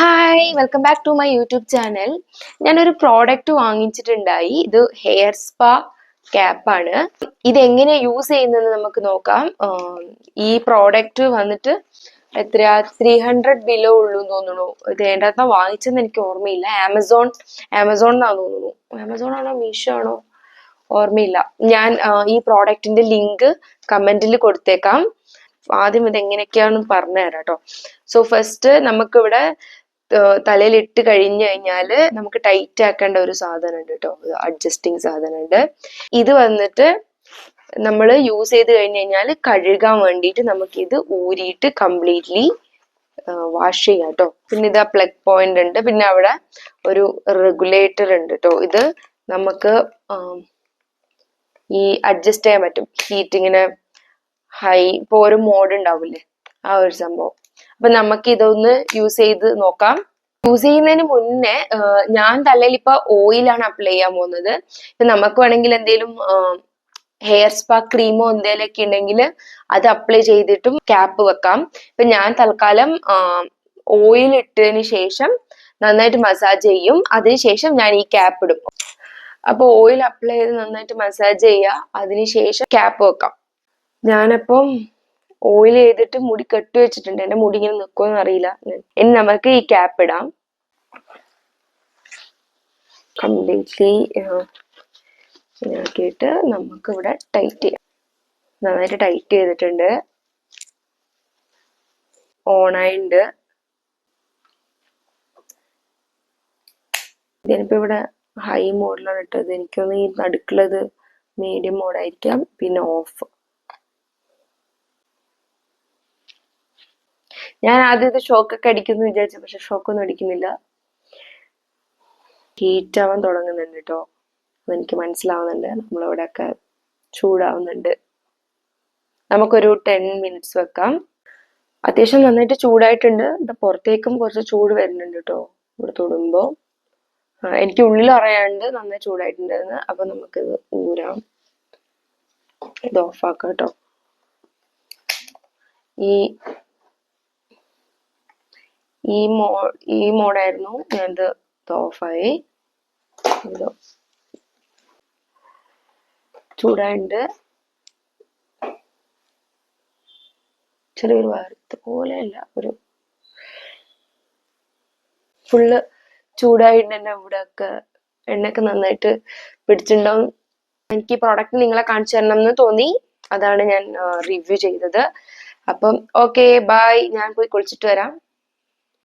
Hi welcome back to my YouTube channel. ഞാനൊരു product വാങ്ങിച്ചിട്ടുണ്ടായി. ഇത് ഹെയർ സ്പാ ക്യാപ്പാണ്. ഇതെങ്ങനെ യൂസ് ചെയ്യുന്നത് നമുക്ക് നോക്കാം. ഈ പ്രോഡക്റ്റ് വന്നിട്ട് എത്രയാ 300 ബിലോ ഉള്ളൂ എന്ന് തോന്നുന്നു. ഇത് ഏണ്ടാ വാങ്ങിച്ചെന്ന് എനിക്ക് ഓർമ്മയില്ല. ആമസോൺ തോന്നുന്നു. ആമസോൺ ആണോ മീഷോ ആണോ ഓർമ്മയില്ല. ഞാൻ ഈ പ്രോഡക്റ്റിന്റെ ലിങ്ക് കമന്റിൽ കൊടുത്തേക്കാം. ആദ്യം ഇത് എങ്ങനെയൊക്കെയാണെന്ന് പറഞ്ഞു തരാം കേട്ടോ. സോ ഫസ്റ്റ് നമുക്കിവിടെ തലയിൽ ഇട്ട് കഴിഞ്ഞു കഴിഞ്ഞാല് നമുക്ക് ടൈറ്റ് ആക്കേണ്ട ഒരു സാധനം ഉണ്ട് കേട്ടോ, അഡ്ജസ്റ്റിങ് സാധനം ഉണ്ട്. ഇത് വന്നിട്ട് നമ്മൾ യൂസ് ചെയ്ത് കഴിഞ്ഞു കഴിഞ്ഞാൽ കഴുകാൻ വേണ്ടിയിട്ട് നമുക്ക് ഇത് ഊരിയിട്ട് കംപ്ലീറ്റ്ലി വാഷ് ചെയ്യാം കേട്ടോ. പിന്നെ ഇത് പ്ലഗ് പോയിന്റ് ഉണ്ട്, പിന്നെ അവിടെ ഒരു റെഗുലേറ്റർ ഉണ്ട് കേട്ടോ. ഇത് നമുക്ക് ഈ അഡ്ജസ്റ്റ് ചെയ്യാൻ പറ്റും. ഹീറ്റിങ്ങിന് ഹൈ ഇപ്പൊ ഒരു മോഡ് ഉണ്ടാവില്ലേ, ആ ഒരു സംഭവം. അപ്പൊ നമുക്ക് ഇതൊന്ന് യൂസ് ചെയ്ത് നോക്കാം. യൂസ് ചെയ്യുന്നതിന് മുന്നേ ഞാൻ തലയിൽ ഇപ്പൊ ഓയിലാണ് അപ്ലൈ ചെയ്യാൻ പോകുന്നത്. ഇപ്പൊ നമുക്ക് വേണമെങ്കിൽ എന്തെങ്കിലും ഹെയർ സ്പാ ക്രീമോ എന്തെങ്കിലുമൊക്കെ ഉണ്ടെങ്കിൽ അത് അപ്ലൈ ചെയ്തിട്ടും ക്യാപ്പ് വെക്കാം. ഇപ്പൊ ഞാൻ തൽക്കാലം ഓയിൽ ഇട്ടതിന് ശേഷം നന്നായിട്ട് മസാജ് ചെയ്യും. അതിനുശേഷം ഞാൻ ഈ ക്യാപ്പ് ഇടും. അപ്പൊ ഓയിൽ അപ്ലൈ ചെയ്ത് നന്നായിട്ട് മസാജ് ചെയ്യുക, അതിനുശേഷം ക്യാപ്പ് വെക്കാം. ഞാനപ്പം ഓയിൽ ചെയ്തിട്ട് മുടി കെട്ടി വെച്ചിട്ടുണ്ട്. എന്റെ മുടി ഇങ്ങനെ നിൽക്കുമെന്ന് അറിയില്ല. ഇനി നമുക്ക് ഈ ക്യാപ്പ് ഇടാം. കംപ്ലീറ്റ്ലി ആക്കിയിട്ട് നമുക്ക് ഇവിടെ ടൈറ്റ് ചെയ്യാം. നന്നായിട്ട് ടൈറ്റ് ചെയ്തിട്ടുണ്ട്. ഓണായിട്ടുണ്ട്. ഞാനിപ്പോ ഇവിടെ ഹൈ മോഡിലാണ് ഇട്ടത്. എനിക്കൊന്ന് ഈ നടുക്കുള്ളത് മീഡിയം മോഡായിരിക്കാം. പിന്നെ ഓഫ്. ഞാൻ ആദ്യം ഇത് ഷോക്കൊക്കെ അടിക്കുന്നു വിചാരിച്ചു, പക്ഷെ ഷോക്കൊന്നും അടിക്കുന്നില്ല. ഹീറ്റ് ആവാൻ തുടങ്ങുന്നുണ്ട് കേട്ടോ. അതെനിക്ക് മനസ്സിലാവുന്നുണ്ട്. നമ്മളിവിടെ ഒക്കെ ചൂടാവുന്നുണ്ട്. നമുക്കൊരു 10 മിനിറ്റ്സ് വെക്കാം. അത്യാവശ്യം നന്നായിട്ട് ചൂടായിട്ടുണ്ട്. ഇത് പുറത്തേക്കും കുറച്ച് ചൂട് വരുന്നുണ്ട് കേട്ടോ ഇവിടെ തൊടുമ്പോ. എനിക്ക് ഉള്ളിൽ അറിയാണ്ട് നന്നായി ചൂടായിട്ടുണ്ടായിരുന്നു. അപ്പൊ നമുക്കിത് ഊരാം. ഇത് ഓഫാക്കാം കേട്ടോ. ഈ മോഡായിരുന്നു. ഞാനിത് ഓഫായി. ചൂടായിട്ടുണ്ട്. ചെറിയൊരു വറുത്ത പോലെയല്ല, ഒരു ഫുള്ള് ചൂടായിട്ട് തന്നെ ഇവിടെ ഒക്കെ എണ്ണയൊക്കെ നന്നായിട്ട് പിടിച്ചിട്ടുണ്ടാവും. എനിക്ക് ഈ പ്രോഡക്റ്റ് നിങ്ങളെ കാണിച്ചു തരണം എന്ന് തോന്നി. അതാണ് ഞാൻ റിവ്യൂ ചെയ്തത്. അപ്പം ഓക്കെ ബൈ. ഞാൻ പോയി കുളിച്ചിട്ട് വരാം.